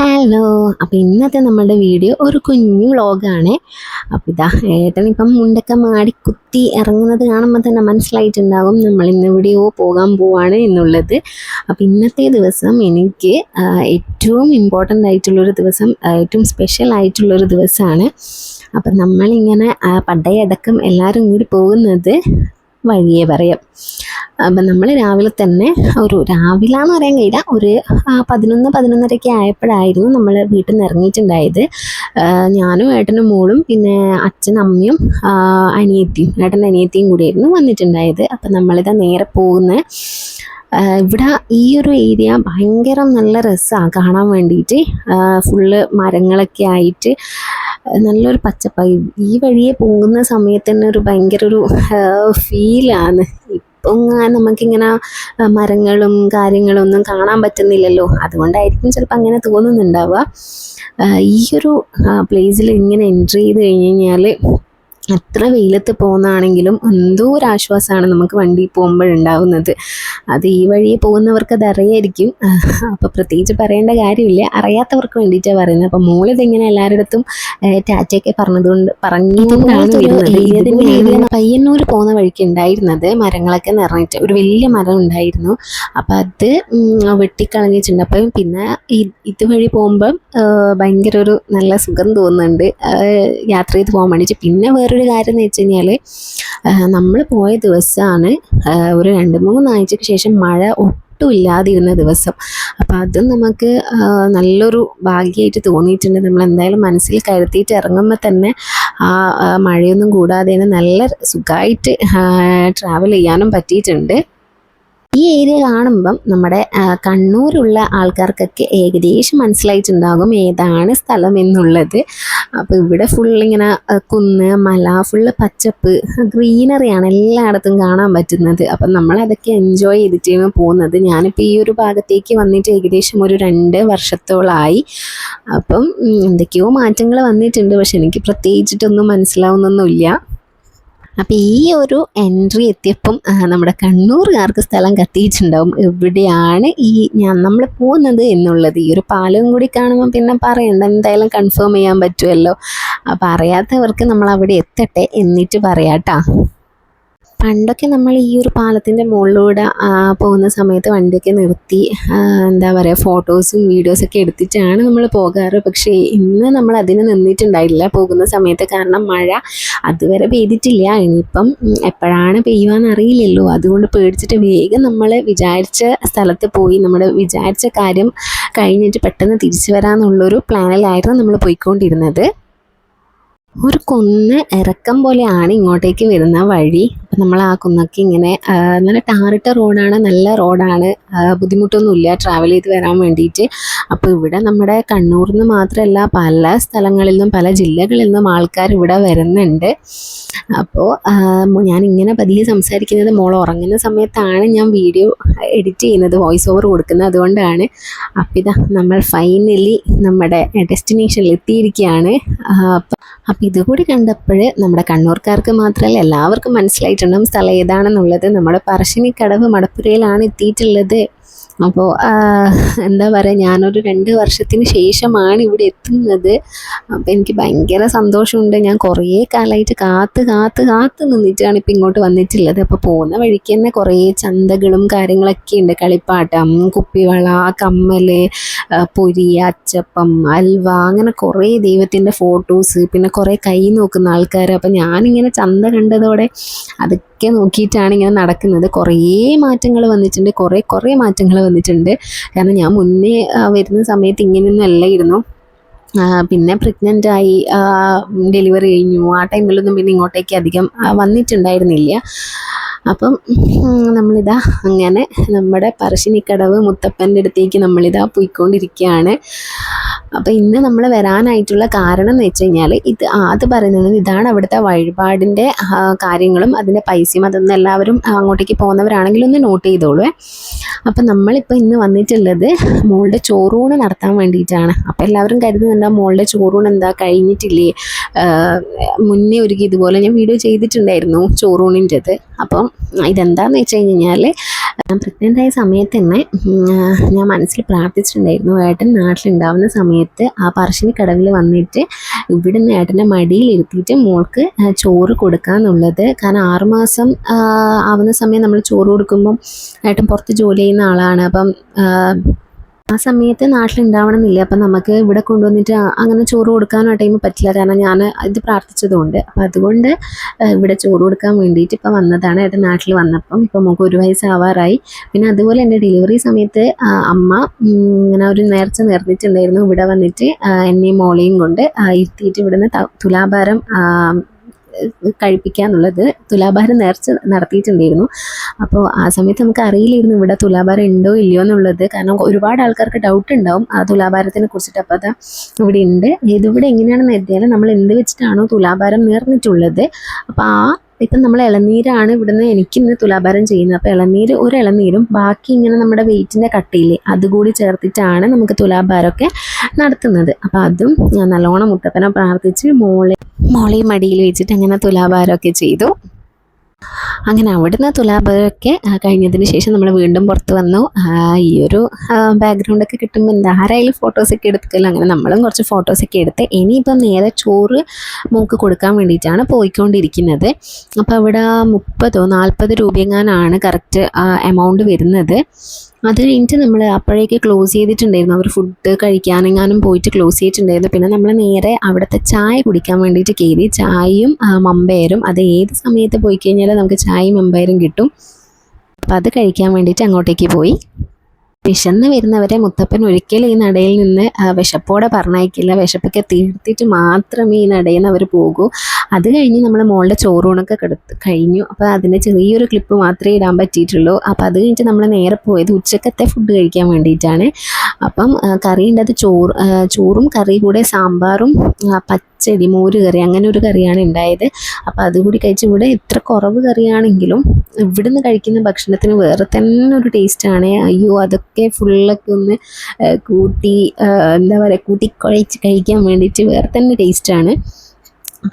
Hello. അപ്പോൾ ഇന്നത്തെ നമ്മുടെ വീഡിയോ ഒരു കുഞ്ഞു വ്ളോഗാണ്. അപ്പോൾ ഇതാ ഏട്ടനിപ്പം മുണ്ടൊക്കെ മാടി കുത്തി ഇറങ്ങുന്നത് കാണുമ്പോൾ തന്നെ മനസ്സിലായിട്ടുണ്ടാകും നമ്മൾ ഇന്ന് എവിടെയോ പോകാൻ പോവാണ് എന്നുള്ളത്. അപ്പോൾ ഇന്നത്തെ ദിവസം എനിക്ക് ഏറ്റവും ഇമ്പോർട്ടൻ്റ് ആയിട്ടുള്ളൊരു ദിവസം, ഏറ്റവും സ്പെഷ്യൽ ആയിട്ടുള്ളൊരു ദിവസമാണ്. അപ്പം നമ്മളിങ്ങനെ പടയടക്കം എല്ലാവരും കൂടി പോകുന്നത് വഴിയേ പറയാം. അപ്പം നമ്മൾ രാവിലെ തന്നെ രാവിലാന്ന് പറയാൻ കഴിയില്ല, ഒരു 11-11:30 ആയപ്പോഴായിരുന്നു നമ്മൾ വീട്ടിൽ നിന്ന് ഇറങ്ങിയിട്ടുണ്ടായത്. ഞാനും ഏട്ടനും മോളും പിന്നെ അച്ഛനും അമ്മയും അനിയത്തിയും ഏട്ടൻ്റെ അനിയത്തിയും കൂടിയായിരുന്നു വന്നിട്ടുണ്ടായത്. അപ്പം നമ്മളിതാ നേരെ പോകുന്നത് ഇവിടെ ഈ ഒരു ഏരിയ ഭയങ്കര നല്ല രസമാണ് കാണാൻ വേണ്ടിയിട്ട്. ഫുള്ള് മരങ്ങളൊക്കെ ആയിട്ട് നല്ലൊരു പച്ചപ്പായി ഈ വഴിയെ പോകുന്ന സമയത്ത് തന്നെ ഒരു ഭയങ്കര ഒരു ഫീലാണ്. ഇപ്പം നമുക്കിങ്ങനെ മരങ്ങളും കാര്യങ്ങളും ഒന്നും കാണാൻ പറ്റുന്നില്ലല്ലോ, അതുകൊണ്ടായിരിക്കും ചിലപ്പോൾ അങ്ങനെ തോന്നുന്നുണ്ടാവുക. ഈ ഒരു പ്ലേസിൽ ഇങ്ങനെ എൻട്രി ചെയ്ത് കഴിഞ്ഞ് കഴിഞ്ഞാൽ എത്ര വെയിലത്ത് പോകുന്നതാണെങ്കിലും എന്തോ ഒരു ആശ്വാസമാണ് നമുക്ക് വണ്ടി പോകുമ്പോഴുണ്ടാവുന്നത്. അത് ഈ വഴിയെ പോകുന്നവർക്ക് അത് അറിയായിരിക്കും. അപ്പോൾ പ്രത്യേകിച്ച് പറയേണ്ട കാര്യമില്ല, അറിയാത്തവർക്ക് വേണ്ടിയിട്ടാണ് പറയുന്നത്. അപ്പോൾ മോളിതിങ്ങനെ എല്ലാവരുടെ അടുത്തും ടാറ്റയൊക്കെ പറഞ്ഞുകൊണ്ടാണ് വരുന്നത്. പയ്യന്നൂർ പോകുന്ന വഴിക്ക് ഉണ്ടായിരുന്നത് മരങ്ങളൊക്കെ നിറഞ്ഞിട്ട് ഒരു വലിയ മരം ഉണ്ടായിരുന്നു. അപ്പം അത് വെട്ടിക്കളഞ്ഞിട്ടുണ്ട്. അപ്പം പിന്നെ ഇതുവഴി പോകുമ്പം ഭയങ്കര ഒരു നല്ല സുഖം തോന്നുന്നുണ്ട് യാത്ര ചെയ്ത് പോകാൻ വേണ്ടിയിട്ട്. പിന്നെ വേറൊരു കാര്യം എന്ന് വെച്ച് കഴിഞ്ഞാൽ നമ്മൾ പോയ ദിവസമാണ് ഒരു 2-3 ആഴ്ചയ്ക്ക് ശേഷം മഴ ഒട്ടും ഇല്ലാതിരുന്ന ദിവസം. അപ്പം അതും നമുക്ക് നല്ലൊരു ഭാഗ്യമായിട്ട് തോന്നിയിട്ടുണ്ട്. നമ്മൾ എന്തായാലും മനസ്സിൽ കരുതിയിട്ട് ഇറങ്ങുമ്പോൾ തന്നെ ആ മഴയൊന്നും കൂടാതെ തന്നെ നല്ല സുഖമായിട്ട് ട്രാവൽ ചെയ്യാനും പറ്റിയിട്ടുണ്ട്. ഈ ഏരിയ കാണുമ്പം നമ്മുടെ കണ്ണൂരുള്ള ആൾക്കാർക്കൊക്കെ ഏകദേശം മനസ്സിലായിട്ടുണ്ടാകും ഏതാണ് സ്ഥലം എന്നുള്ളത്. അപ്പോൾ ഇവിടെ ഫുള്ളിങ്ങനെ കുന്ന് മല ഫുള്ള് പച്ചപ്പ് ഗ്രീനറിയാണ് എല്ലായിടത്തും കാണാൻ പറ്റുന്നത്. അപ്പം നമ്മളതൊക്കെ എൻജോയ് ചെയ്തിട്ടാണ് പോകുന്നത്. ഞാനിപ്പോൾ ഈ ഒരു ഭാഗത്തേക്ക് വന്നിട്ട് ഏകദേശം ഒരു 2 വർഷത്തോളമായി. അപ്പം എന്തൊക്കെയോ മാറ്റങ്ങൾ വന്നിട്ടുണ്ട്, പക്ഷെ എനിക്ക് പ്രത്യേകിച്ചിട്ടൊന്നും മനസ്സിലാവുന്നൊന്നുമില്ല. അപ്പം ഈ ഒരു എൻട്രി എത്തിയപ്പം നമ്മുടെ കണ്ണൂറുകാർക്ക് സ്ഥലം കത്തിയിട്ടുണ്ടാവും എവിടെയാണ് നമ്മൾ പോകുന്നത് എന്നുള്ളത്. ഈ ഒരു പാലവും കൂടി കാണുമ്പോൾ പിന്നെ പറയണ്ട, എന്തായാലും കൺഫേം ചെയ്യാൻ പറ്റുമല്ലോ. അപ്പം അറിയാത്തവർക്ക് നമ്മൾ അവിടെ എത്തട്ടെ എന്നിട്ട് പറയാട്ടോ. പണ്ടൊക്കെ നമ്മൾ ഈ ഒരു പാലത്തിൻ്റെ മുകളിലൂടെ പോകുന്ന സമയത്ത് വണ്ടിയൊക്കെ നിർത്തി എന്താ പറയുക ഫോട്ടോസും വീഡിയോസൊക്കെ എടുത്തിട്ടാണ് നമ്മൾ പോകാറ്. പക്ഷേ ഇന്ന് നമ്മൾ അതിന് നിന്നിട്ടുണ്ടായില്ല പോകുന്ന സമയത്ത്, കാരണം മഴ അതുവരെ പെയ്തിട്ടില്ല. ഇനിയിപ്പം എപ്പോഴാണ് പെയ്യുകയെന്ന് അറിയില്ലല്ലോ, അതുകൊണ്ട് പേടിച്ചിട്ട് വേഗം നമ്മൾ വിചാരിച്ച സ്ഥലത്ത് പോയി നമ്മുടെ വിചാരിച്ച കാര്യം കഴിഞ്ഞിട്ട് പെട്ടെന്ന് തിരിച്ചു വരാമെന്നുള്ളൊരു പ്ലാനിലായിരുന്നു നമ്മൾ പോയിക്കൊണ്ടിരുന്നത്. ഒരു കുന്ന് ഇറക്കം പോലെയാണ് ഇങ്ങോട്ടേക്ക് വരുന്ന വഴി. അപ്പം നമ്മൾ ആ കുന്നൊക്കെ ഇങ്ങനെ നല്ല ടാറിട്ട റോഡാണ്, നല്ല റോഡാണ്, ബുദ്ധിമുട്ടൊന്നുമില്ല ട്രാവൽ ചെയ്ത് വരാൻ വേണ്ടിയിട്ട്. അപ്പോൾ ഇവിടെ നമ്മുടെ കണ്ണൂരിൽ നിന്ന് മാത്രമല്ല പല സ്ഥലങ്ങളിൽ നിന്നും പല ജില്ലകളിൽ നിന്നും ആൾക്കാർ ഇവിടെ വരുന്നുണ്ട്. അപ്പോൾ ഞാനിങ്ങനെ പതിയെ സംസാരിക്കുന്നത് മോൾ ഉറങ്ങുന്ന സമയത്താണ് ഞാൻ വീഡിയോ എഡിറ്റ് ചെയ്യുന്നത്, വോയിസ് ഓവർ കൊടുക്കുന്നത്, അതുകൊണ്ടാണ്. അപ്പം ഇതാ നമ്മൾ ഫൈനലി നമ്മുടെ ഡെസ്റ്റിനേഷനിൽ എത്തിയിരിക്കുകയാണ്. അപ്പം ഇതുകൂടി കണ്ടപ്പോൾ നമ്മുടെ കണ്ണൂർക്കാർക്ക് മാത്രമല്ല എല്ലാവർക്കും മനസ്സിലായിട്ടുണ്ടാകും സ്ഥലം ഏതാണെന്നുള്ളത്. നമ്മുടെ പറശ്ശിനിക്കടവ് മടപ്പുരയിലാണ് എത്തിയിട്ടുള്ളത്. അപ്പോൾ എന്താ പറയുക, ഞാനൊരു 2 വർഷത്തിന് ശേഷമാണ് ഇവിടെ എത്തുന്നത്. അപ്പോൾ എനിക്ക് ഭയങ്കര സന്തോഷമുണ്ട്. ഞാൻ കുറേ കാലമായിട്ട് കാത്ത് നിന്നിട്ടാണ് ഇപ്പം ഇങ്ങോട്ട് വന്നിട്ടുള്ളത്. അപ്പോൾ പോകുന്ന വഴിക്ക് തന്നെ കുറേ ചന്തകളും കാര്യങ്ങളൊക്കെ ഉണ്ട്, കളിപ്പാട്ടം, കുപ്പിവള, കമ്മൽ, പൊരി, അച്ചപ്പം, അൽവ, അങ്ങനെ കുറേ ദൈവത്തിൻ്റെ ഫോട്ടോസ്, പിന്നെ കുറേ കൈ നോക്കുന്ന ആൾക്കാർ. അപ്പോൾ ഞാനിങ്ങനെ ചന്ത കണ്ടതോടെ അതൊക്കെ നോക്കിയിട്ടാണ് ഇങ്ങനെ നടക്കുന്നത്. കുറേ മാറ്റങ്ങൾ വന്നിട്ടുണ്ട്, കുറേ മാറ്റങ്ങൾ വന്നിട്ടുണ്ട്. കാരണം ഞാൻ മുന്നേ വരുന്ന സമയത്ത് ഇങ്ങനെയൊന്നും അല്ലായിരുന്നു. പിന്നെ പ്രഗ്നൻ്റായി ഡെലിവറി കഴിഞ്ഞു, ആ ടൈമിലൊന്നും പിന്നെ ഇങ്ങോട്ടേക്ക് അധികം വന്നിട്ടുണ്ടായിരുന്നില്ല. അപ്പം നമ്മളിതാ അങ്ങനെ നമ്മുടെ പറശ്ശിനിക്കടവ് മുത്തപ്പൻ്റെ അടുത്തേക്ക് നമ്മളിതാ പോയിക്കൊണ്ടിരിക്കുകയാണ്. അപ്പോൾ ഇന്ന് നമ്മൾ വരാനായിട്ടുള്ള കാരണം എന്ന് വെച്ച് കഴിഞ്ഞാൽ അത് പറയുന്നത് ഇതാണ് അവിടുത്തെ വഴിപാടിൻ്റെ കാര്യങ്ങളും അതിൻ്റെ പൈസയും. അതൊന്നും എല്ലാവരും അങ്ങോട്ടേക്ക് പോകുന്നവരാണെങ്കിലും ഒന്ന് നോട്ട് ചെയ്തോളൂ. അപ്പം നമ്മളിപ്പോൾ ഇന്ന് വന്നിട്ടുള്ളത് മോളുടെ ചോറൂണ് നടത്താൻ വേണ്ടിയിട്ടാണ്. അപ്പോൾ എല്ലാവരും കരുതുന്നുണ്ടാവും മോളുടെ ചോറൂണ് എന്താ കഴിഞ്ഞിട്ടില്ലേ, മുന്നേ ഒരുക്കി ഇതുപോലെ ഞാൻ വീഡിയോ ചെയ്തിട്ടുണ്ടായിരുന്നു ചോറൂണിൻ്റെത്. അപ്പം ഇതെന്താണെന്ന് വെച്ച് കഴിഞ്ഞാൽ പ്രഗ്നൻ്റ് ആയ സമയത്ത് തന്നെ ഞാൻ മനസ്സിൽ പ്രാർത്ഥിച്ചിട്ടുണ്ടായിരുന്നു ഏട്ടൻ നാട്ടിലുണ്ടാവുന്ന സമയത്ത് ആ പറശ്ശിനിക്കടവിൽ വന്നിട്ട് ഇവിടുന്ന് ഏട്ടൻ്റെ മടിയിലിരുത്തിയിട്ട് മോൾക്ക് ചോറ് കൊടുക്കാന്നുള്ളത്. കാരണം 6 മാസം ആവുന്ന സമയം നമ്മൾ ചോറ് കൊടുക്കുമ്പം ഏട്ടൻ പുറത്ത് ജോലി ചെയ്യുന്ന ആളാണ്. അപ്പം ആ സമയത്ത് നാട്ടിലുണ്ടാവണമെന്നില്ല. അപ്പം നമുക്ക് ഇവിടെ കൊണ്ടുവന്നിട്ട് അങ്ങനെ ചോറ് കൊടുക്കാനോ ആ ടൈം പറ്റില്ല. കാരണം ഞാൻ ഇത് പ്രാർത്ഥിച്ചതുകൊണ്ട്. അപ്പം അതുകൊണ്ട് ഇവിടെ ചോറ് കൊടുക്കാൻ വേണ്ടിയിട്ട് ഇപ്പം വന്നതാണ്. ഏട്ടൻ നാട്ടിൽ വന്നപ്പം ഇപ്പം നമുക്ക് 1 വയസ്സാവാറായി. പിന്നെ അതുപോലെ എൻ്റെ ഡെലിവറി സമയത്ത് അമ്മ ഇങ്ങനെ ഒരു നേർച്ച നേർന്നിട്ടുണ്ടായിരുന്നു. ഇവിടെ വന്നിട്ട് എന്നെയും മോളെയും കൊണ്ട് ഇരുത്തിയിട്ട് ഇവിടുന്ന് തുലാഭാരം കഴിപ്പിക്കാന്നുള്ളത് തുലാഭാരം നേർച്ച നടത്തിയിട്ടുണ്ടായിരുന്നു. അപ്പോൾ ആ സമയത്ത് നമുക്ക് അറിയില്ലായിരുന്നു ഇവിടെ തുലാഭാരം ഉണ്ടോ ഇല്ലയോ എന്നുള്ളത്. കാരണം ഒരുപാട് ആൾക്കാർക്ക് ഡൗട്ട് ഉണ്ടാവും ആ തുലാഭാരത്തിനെ കുറിച്ചിട്ട്. അപ്പോൾ അത് ഇവിടെ ഉണ്ട്. ഇതിവിടെ എങ്ങനെയാണെന്ന് എത്തിയാൽ നമ്മൾ എന്ത് വെച്ചിട്ടാണോ തുലാഭാരം നേർന്നിട്ടുള്ളത്, അപ്പോൾ ഇപ്പം നമ്മൾ ഇളനീരാണ് ഇവിടുന്ന് എനിക്കിന്ന് തുലാഭാരം ചെയ്യുന്നത്. അപ്പോൾ ഒരു ഇളനീരും ബാക്കി ഇങ്ങനെ നമ്മുടെ വെയിറ്റിൻ്റെ കട്ടയില്ലേ അതുകൂടി ചേർത്തിട്ടാണ് നമുക്ക് തുലാഭാരമൊക്കെ നടത്തുന്നത്. അപ്പോൾ അതും ഞാൻ നല്ലോണം മുത്തപ്പനെ പ്രാർത്ഥിച്ച് മോളെയും മടിയിൽ വെച്ചിട്ട് അങ്ങനെ തുലാഭാരമൊക്കെ ചെയ്തു. അങ്ങനെ അവിടുന്ന് തുലാഭാരമൊക്കെ കഴിഞ്ഞതിന് ശേഷം നമ്മൾ വീണ്ടും പുറത്ത് വന്നു. ഈ ഒരു ബാക്ക്ഗ്രൗണ്ടൊക്കെ കിട്ടുമ്പോൾ എന്തായാലും ഫോട്ടോസൊക്കെ എടുത്തില്ല. അങ്ങനെ നമ്മളും കുറച്ച് ഫോട്ടോസൊക്കെ എടുത്ത് ഇനിയിപ്പം നേരെ ചോറ് മോൾക്ക് കൊടുക്കാൻ വേണ്ടിയിട്ടാണ് പോയിക്കൊണ്ടിരിക്കുന്നത്. അപ്പോൾ അവിടെ 30-40 രൂപയെങ്ങാനാണ് കറക്റ്റ് എമൗണ്ട് വരുന്നത്. അത് കഴിഞ്ഞിട്ട് നമ്മൾ അപ്പോഴേക്ക് ക്ലോസ് ചെയ്തിട്ടുണ്ടായിരുന്നു. അവർ ഫുഡ് കഴിക്കാനെങ്ങാനും പോയിട്ട് ക്ലോസ് ചെയ്തിട്ടുണ്ടായിരുന്നു. പിന്നെ നമ്മൾ നേരെ അവിടുത്തെ ചായ കുടിക്കാൻ വേണ്ടിയിട്ട് കയറി. ചായയും മമ്പയറും അത് ഏത് സമയത്ത് പോയി കഴിഞ്ഞാൽ നമുക്ക് ചായയും മമ്പയറും കിട്ടും. അപ്പോൾ അത് കഴിക്കാൻ വേണ്ടിയിട്ട് അങ്ങോട്ടേക്ക് പോയി. വിശന്ന് വരുന്നവരെ മുത്തപ്പൻ ഒരിക്കലും ഈ നടയിൽ നിന്ന് വിശപ്പോടെ പറഞ്ഞയക്കില്ല. വിശപ്പൊക്കെ തീർത്തിട്ട് മാത്രമേ ഈ നടയിൽ നിന്ന് അവർ പോകൂ. അത് കഴിഞ്ഞ് നമ്മൾ മോളുടെ ചോറൂണൊക്കെ കഴിഞ്ഞു. അപ്പോൾ അതിൻ്റെ ചെറിയൊരു ക്ലിപ്പ് മാത്രമേ ഇടാൻ പറ്റിയിട്ടുള്ളൂ. അപ്പോൾ അത് കഴിഞ്ഞിട്ട് നമ്മൾ നേരെ പോയത് ഉച്ചക്കത്തെ ഫുഡ് കഴിക്കാൻ വേണ്ടിയിട്ടാണ്. അപ്പം കറി ഉണ്ടത് ചോറും കറി കൂടെ സാമ്പാറും പച്ചടി മോര് കറി അങ്ങനെ ഒരു കറിയാണ് ഉണ്ടായത്. അപ്പോൾ അതുകൂടി കഴിച്ച് ഇവിടെ ഇത്ര കുറവ് കറിയാണെങ്കിലും ഇവിടുന്ന് കഴിക്കുന്ന ഭക്ഷണത്തിന് വേറെ തന്നെ ഒരു ടേസ്റ്റാണ്. അയ്യോ അതൊക്കെ ഫുള്ളൊക്കെ ഒന്ന് കൂട്ടി എന്താ പറയുക കൂട്ടിക്കുഴച്ച് കഴിക്കാൻ വേണ്ടിയിട്ട് വേറെ തന്നെ ടേസ്റ്റാണ്.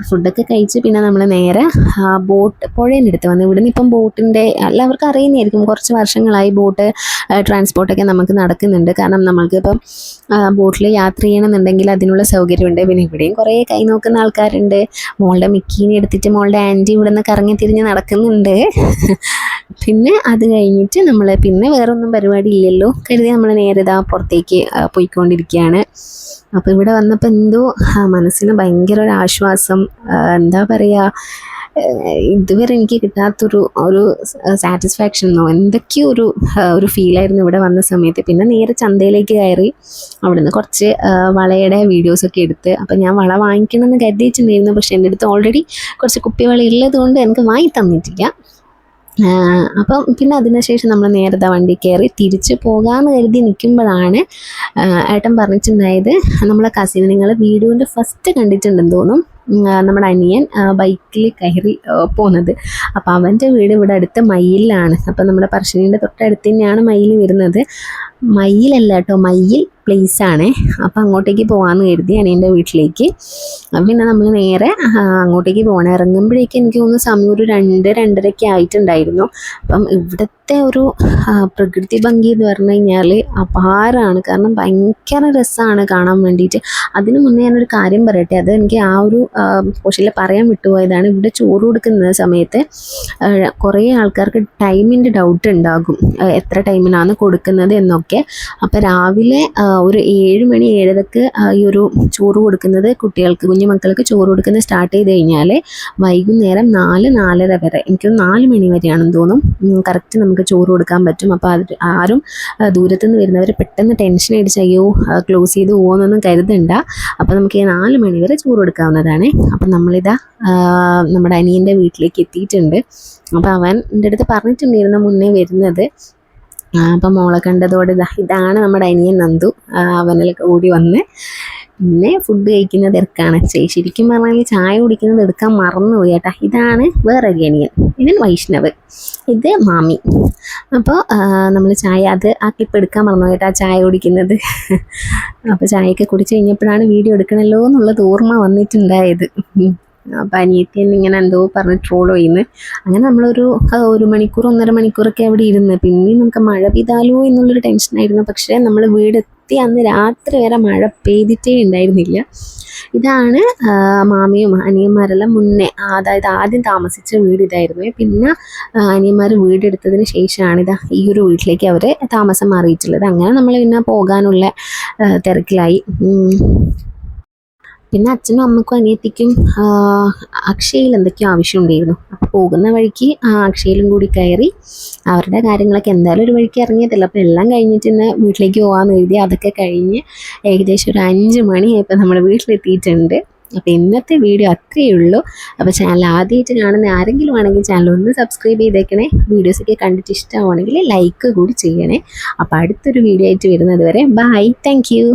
ഫുഡൊക്കെ കഴിച്ച് പിന്നെ നമ്മൾ നേരെ പുഴേൻ്റെ അടുത്ത് വന്നു. ഇവിടുന്ന് ഇപ്പം ബോട്ടിൻ്റെ എല്ലാവർക്കും അറിയുന്നതായിരിക്കും, കുറച്ച് വർഷങ്ങളായി ബോട്ട് ട്രാൻസ്പോർട്ടൊക്കെ നമുക്ക് നടക്കുന്നുണ്ട്. കാരണം നമ്മൾക്കിപ്പം ബോട്ടിൽ യാത്ര ചെയ്യണമെന്നുണ്ടെങ്കിൽ അതിനുള്ള സൗകര്യമുണ്ട്. പിന്നെ ഇവിടെയും കുറേ കൈ നോക്കുന്ന ആൾക്കാരുണ്ട്. മോളുടെ മിക്കീനെ എടുത്തിട്ട് മോളുടെ ആൻറ്റി ഇവിടുന്ന് കറങ്ങി തിരിഞ്ഞ് നടക്കുന്നുണ്ട്. പിന്നെ അത് കഴിഞ്ഞിട്ട് നമ്മൾ പിന്നെ വേറൊന്നും പരിപാടി ഇല്ലല്ലോ കരുതി നമ്മൾ നേരെ പുറത്തേക്ക് പോയിക്കൊണ്ടിരിക്കുകയാണ്. അപ്പോൾ ഇവിടെ വന്നപ്പോൾ എന്തോ മനസ്സിന് ഭയങ്കര ഒരു ആശ്വാസം, എന്താ പറയുക, ഇതുവരെ എനിക്ക് കിട്ടാത്തൊരു സാറ്റിസ്ഫാക്ഷനോ എന്തൊക്കെയോ ഒരു ഫീലായിരുന്നു ഇവിടെ വന്ന സമയത്ത്. പിന്നെ നേരെ ചന്തയിലേക്ക് കയറി അവിടുന്ന് കുറച്ച് വളയുടെ വീഡിയോസൊക്കെ എടുത്ത്. അപ്പം ഞാൻ വള വാങ്ങിക്കണമെന്ന് കരുതിയിട്ടുണ്ടായിരുന്നു. പക്ഷേ എൻ്റെ അടുത്ത് ഓൾറെഡി കുറച്ച് കുപ്പിവള ഉള്ളത് കൊണ്ട് എനിക്ക് വാങ്ങി തന്നിട്ടില്ല. അപ്പം പിന്നെ അതിനുശേഷം നമ്മൾ നേരെ വണ്ടി കയറി തിരിച്ച് പോകാമെന്ന് കരുതി നിൽക്കുമ്പോഴാണ് ഏട്ടൻ പറഞ്ഞിട്ടുണ്ടായത് നമ്മളെ കസിൻ നിങ്ങൾ വീഡിയോൻ്റെ ഫസ്റ്റ് കണ്ടിട്ടുണ്ടെന്ന് തോന്നും, നമ്മുടെ അനിയൻ ബൈക്കിൽ കയറി പോകുന്നത്. അപ്പോൾ അവൻ്റെ വീട് ഇവിടെ അടുത്ത് മയിലാണ്. അപ്പോൾ നമ്മുടെ പറശ്ശിനിയുടെ തൊട്ടടുത്ത് തന്നെയാണ് മയിൽ വരുന്നത്. മയിലല്ല കേട്ടോ, മയിൽ പ്ലേസാണ്. അപ്പോൾ അങ്ങോട്ടേക്ക് പോകാമെന്ന് കരുതി അനിയൻ്റെ വീട്ടിലേക്ക്. പിന്നെ നമ്മൾ നേരെ അങ്ങോട്ടേക്ക് പോകണം. ഇറങ്ങുമ്പോഴേക്കും എനിക്ക് തോന്നുന്നു സമയം ഒരു 2-2:30 ആയിട്ടുണ്ടായിരുന്നു. അപ്പം ഇവിടുത്തെ ഒരു പ്രകൃതി ഭംഗി എന്ന് പറഞ്ഞു കഴിഞ്ഞാൽ അപാരമാണ്. കാരണം ഭയങ്കര രസമാണ് കാണാൻ വേണ്ടിയിട്ട്. അതിനു മുന്നേ ഞാനൊരു കാര്യം പറയട്ടെ, അത് എനിക്ക് ആ ഒരു പോഷനിൽ പറയാൻ വിട്ടുപോയതാണ്. ഇവിടെ ചോറ് കൊടുക്കുന്ന സമയത്ത് കുറേ ആൾക്കാർക്ക് ടൈമിൻ്റെ ഡൗട്ട് ഉണ്ടാകും, എത്ര ടൈമിനാണ് കൊടുക്കുന്നത് എന്നൊക്കെ. അപ്പോൾ രാവിലെ ഒരു 7 മണി 7:30 ഈ ഒരു ചോറ് കൊടുക്കുന്നത് കുഞ്ഞു മക്കൾക്ക് ചോറ് കൊടുക്കുന്നത് സ്റ്റാർട്ട് ചെയ്ത് കഴിഞ്ഞാൽ വൈകുന്നേരം 4-4:30 വരെ, എനിക്ക് 4 മണി വരെയാണെന്ന് തോന്നും കറക്റ്റ് നമുക്ക് ചോറ് കൊടുക്കാൻ പറ്റും. അപ്പോൾ അത് ആരും ദൂരത്തുനിന്ന് വരുന്നവർ പെട്ടെന്ന് ടെൻഷൻ അടിച്ച് അയ്യോ ക്ലോസ് ചെയ്ത് പോകുമെന്നൊന്നും കരുതണ്ട. അപ്പോൾ നമുക്ക് 4 മണി വരെ ചോറ് കൊടുക്കാവുന്നതാണ്. അപ്പം നമ്മളിതാ നമ്മുടെ അനിയൻ്റെ വീട്ടിലേക്ക് എത്തിയിട്ടുണ്ട്. അപ്പോൾ അവൻ എൻ്റെ അടുത്ത് പറഞ്ഞിട്ടുണ്ടായിരുന്നു മുന്നേ വരുന്നത്. അപ്പം മോളെ കണ്ടതോടെ ഇതാണ് നമ്മുടെ അനിയൻ നന്ദു. അവനിലൊക്കെ ഓടി വന്ന് പിന്നെ ഫുഡ് കഴിക്കുന്ന തിരക്കാണ്. ശരിക്കും പറഞ്ഞാൽ ചായ കുടിക്കുന്നത് എടുക്കാൻ മറന്നുപോയി കേട്ടാ. ഇതാണ് വേറൊരു അനിയൻ, ഇവൻ വൈഷ്ണവ്, ഇത് മാമി. അപ്പോൾ നമ്മൾ ചായ ആ ക്ലിപ്പ് എടുക്കാൻ മറന്നു കേട്ടാ, ചായ കുടിക്കുന്നത്. അപ്പോൾ ചായയൊക്കെ കുടിച്ച് കഴിഞ്ഞപ്പോഴാണ് വീഡിയോ എടുക്കണമല്ലോ എന്നുള്ളത് ഓർമ്മ വന്നിട്ടുണ്ടായത്. അപ്പോൾ അനിയത്തി ഇങ്ങനെ എന്തോ പറഞ്ഞ് ട്രോൾ ചെയ്യുന്നു. അങ്ങനെ നമ്മളൊരു 1 മണിക്കൂർ 1.5 മണിക്കൂറൊക്കെ അവിടെ ഇരുന്ന്. പിന്നെയും നമുക്ക് മഴ പെയ്താലോ എന്നുള്ളൊരു ടെൻഷനായിരുന്നു. പക്ഷേ നമ്മൾ വീടെത്തി അന്ന് രാത്രി വരെ മഴ പെയ്തിട്ടേ ഉണ്ടായിരുന്നില്ല. ഇതാണ് മാമിയും അനിയന്മാരെല്ലാം മുന്നേ, അതായത് ആദ്യം താമസിച്ച വീട് ഇതായിരുന്നു. പിന്നെ അനിയന്മാർ വീടെടുത്തതിന് ശേഷമാണ് ഈ ഒരു വീട്ടിലേക്ക് അവർ താമസം മാറിയിട്ടുള്ളത്. അങ്ങനെ നമ്മൾ പിന്നെ പോകാനുള്ള തിരക്കിലായി. പിന്നെ അച്ഛനും അമ്മയ്ക്കും അനിയത്തിക്കും അക്ഷയയിൽ എന്തൊക്കെയോ ആവശ്യമുണ്ടായിരുന്നു. അപ്പോൾ പോകുന്ന വഴിക്ക് അക്ഷയയിലും കൂടി കയറി അവരുടെ കാര്യങ്ങളൊക്കെ എന്തായാലും ഒരു വഴിക്ക് ഇറങ്ങിയതല്ല. അപ്പോൾ എല്ലാം കഴിഞ്ഞിട്ട് ഇന്ന് വീട്ടിലേക്ക് പോകാമെന്ന് എഴുതി. അതൊക്കെ കഴിഞ്ഞ് ഏകദേശം ഒരു 5 മണിയായപ്പോൾ നമ്മൾ വീട്ടിലെത്തിയിട്ടുണ്ട്. അപ്പോൾ ഇന്നത്തെ വീഡിയോ അത്രയേ ഉള്ളൂ. അപ്പോൾ ചാനൽ ആദ്യമായിട്ട് കാണുന്ന ആരെങ്കിലും ആണെങ്കിൽ ചാനൽ ഒന്ന് സബ്സ്ക്രൈബ് ചെയ്തേക്കണേ. വീഡിയോസൊക്കെ കണ്ടിട്ട് ഇഷ്ടമാണെങ്കിൽ ലൈക്ക് കൂടി ചെയ്യണേ. അപ്പോൾ അടുത്തൊരു വീഡിയോ ആയിട്ട് വരുന്നത് വരെ ബൈ, താങ്ക് യു.